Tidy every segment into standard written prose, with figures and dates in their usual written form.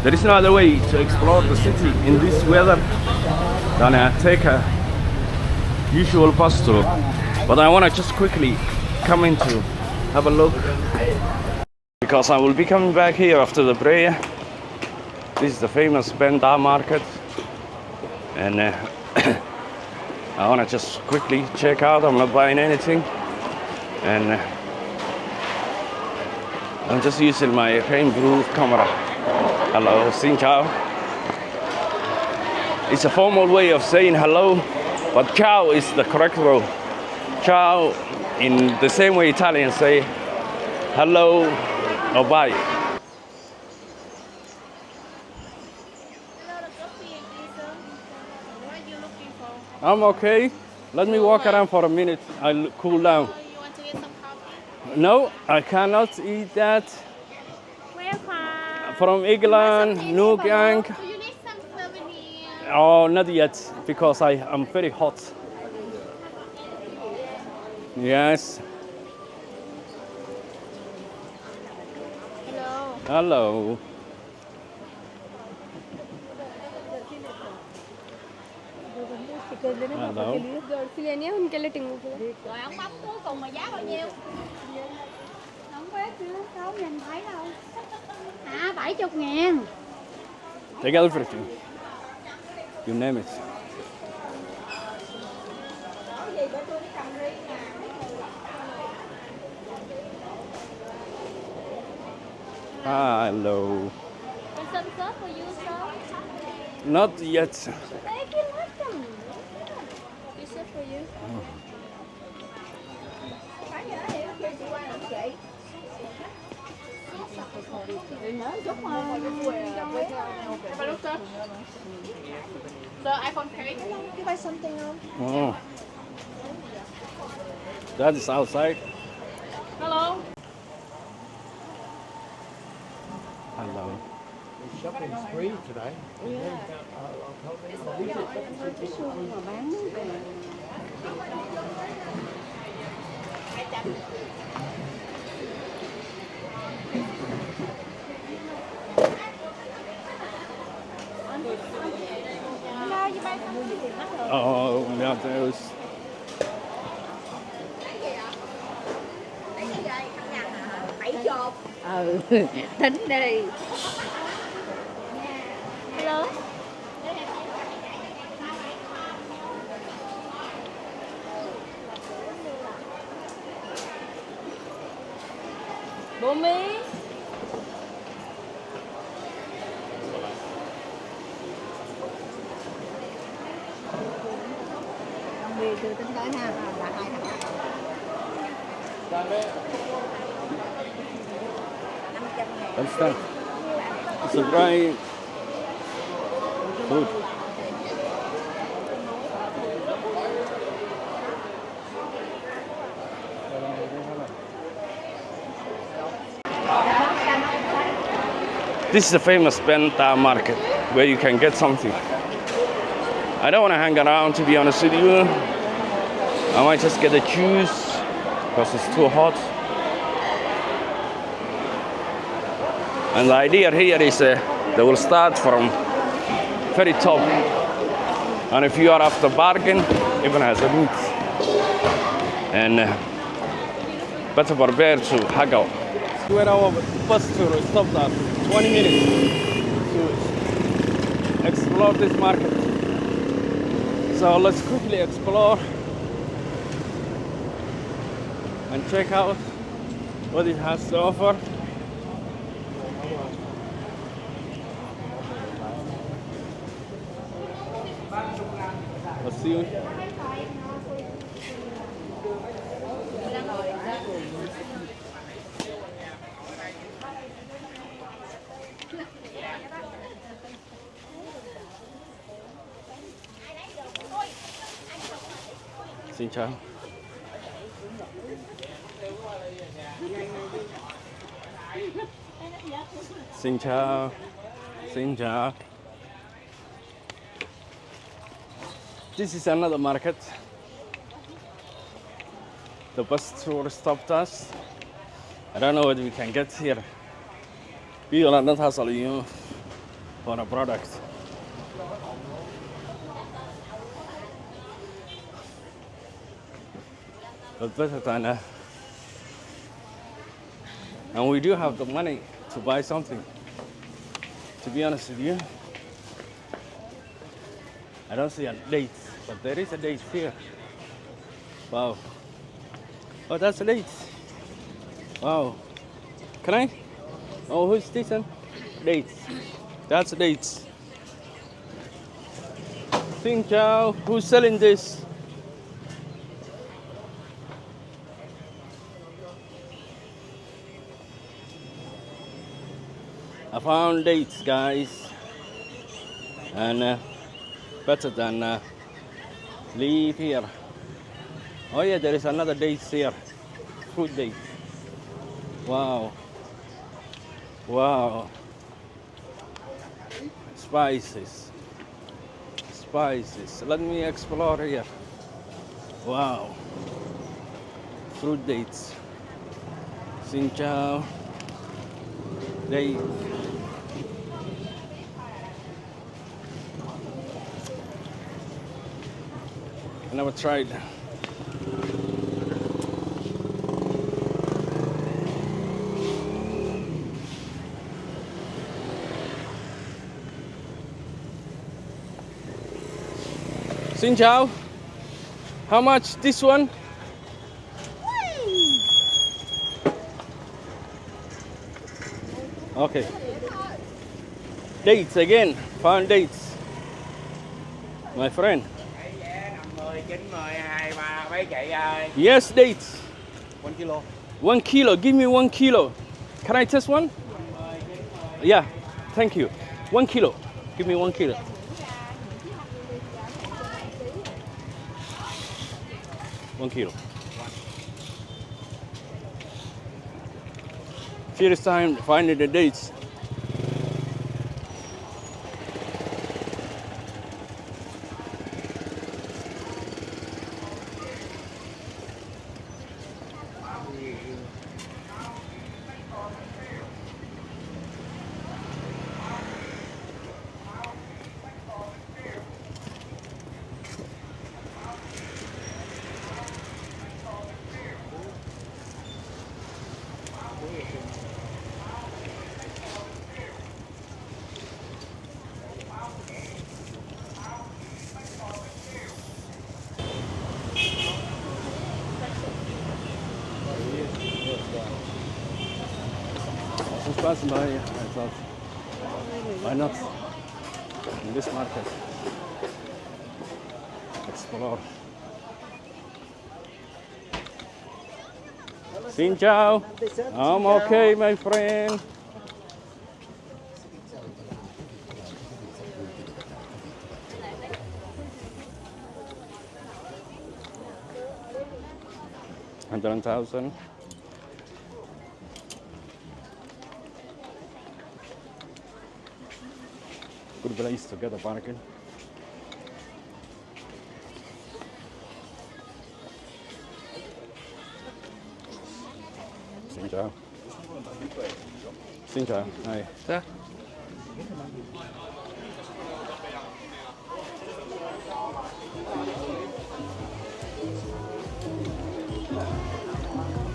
There is no other way to explore the city in this weather than take a usual bus tour. But I want to just quickly come in to have a look, because I will be coming back here after the prayer. This is the famous Ben Tay Market, and I want to just quickly check out. I'm not buying anything, and I'm just using my rainproof camera. Hello, xin chào. It's a formal way of saying hello, but ciao is the correct word. Ciao, in the same way Italians say hello or bye. I'm okay. Let me walk around for a minute. I'll cool down. You want to get some coffee? No, I cannot eat that. Where from? From England, New Gang. Do you need some souvenirs? Oh, not yet, because I'm very hot. Yes. Hello. Hello. Hello. Rồi ống bóc cuối cùng mà giá bao nhiêu? Không biết nữa, không nhìn thấy đâu. 70.000. Take everything. You name it. Hello. There's some stuff for you, sir. Not yet. Thank you, welcome. Yusuf for you. So iPhone 3. You buy something on? Oh. That is outside. Hello. Hello. Shopping's free today. Oh, yeah, there's. Tính đi. Hello. Bố Mỹ. Vì từ tính tới ha là hai thằng. Understand? It's a dry food. This is the famous Ben Tay Market, where you can get something. I don't want to hang around, to be honest with you. I might just get a juice because it's too hot. And the idea here is they will start from very top. And if you are after bargain, even has a meat. And better prepare to haggle. Where our bus tour stopped at 20 minutes to explore this market. So let's quickly explore and check out what it has to offer. Let's see. Xin chào. Xin chào. Xin chào. This is another market. The bus tour stopped us. I don't know what we can get here. Ví dụ là nó thao sầu liu for a product. But better than and we do have the money to buy something. To be honest with you, I don't see a date, but there is a date here. Wow. Oh, that's a date. Wow. Can I? Oh, who's this one? Dates. That's dates. Xin chào. Who's selling this? I found dates, guys, and better than leave here. Oh yeah, there is another dates here, fruit dates. Wow, wow, spices, spices. Let me explore here. Wow, fruit dates. Xin chào. Dates. I never tried. Xin chào. How much this one? Okay. Dates again. Found dates. My friend. Yes, dates. 1 kilo. 1 kilo. Give me 1 kilo. Can I test one? Yeah. Thank you. 1 kilo. Give me 1 kilo. One kilo. First time finding the dates. Just passing by, I thought, why not in this market? Explore. Xin chào. I'm okay, my friend. $100,000. Good place to get a parking. Xin chào. Xin chào. Hi.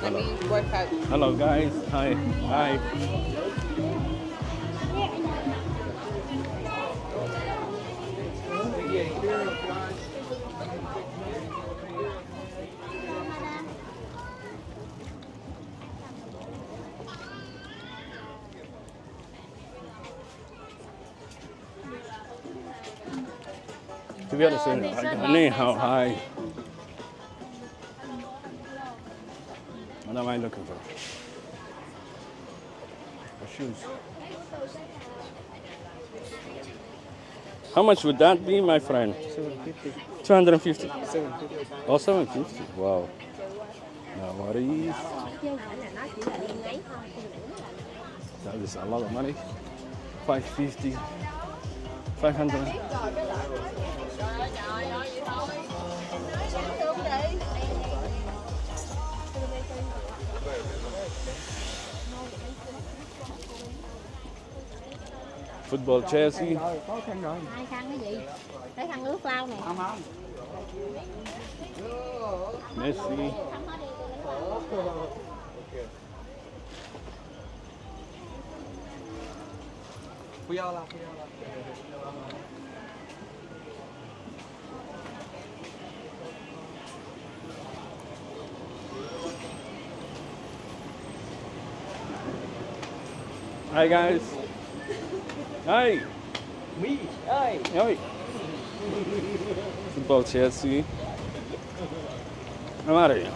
Hello. Hello guys. Hi. Hi. To be honest, I how high. What am I looking for? For shoes. How much would that be, my friend? 750. 250. 750. Oh, 750. Wow. No worries. That is a lot of money. 550. 500. Football Chelsea. Rồi, có khăn rồi. Hai khăn cái gì? Cái khăn nước lau này. Không không. Messi. Fiala. Hi guys. Hi. Mỹ ơi. Hi. Football Chelsea. I'm out of here.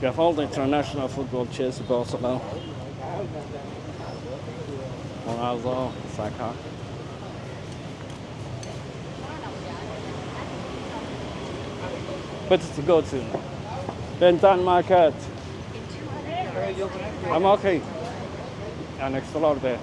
We have all the international football Chelsea, Barcelona. Ronaldo, Saka. Better to go to Ben Thành Market. I'm okay. And next a lot there.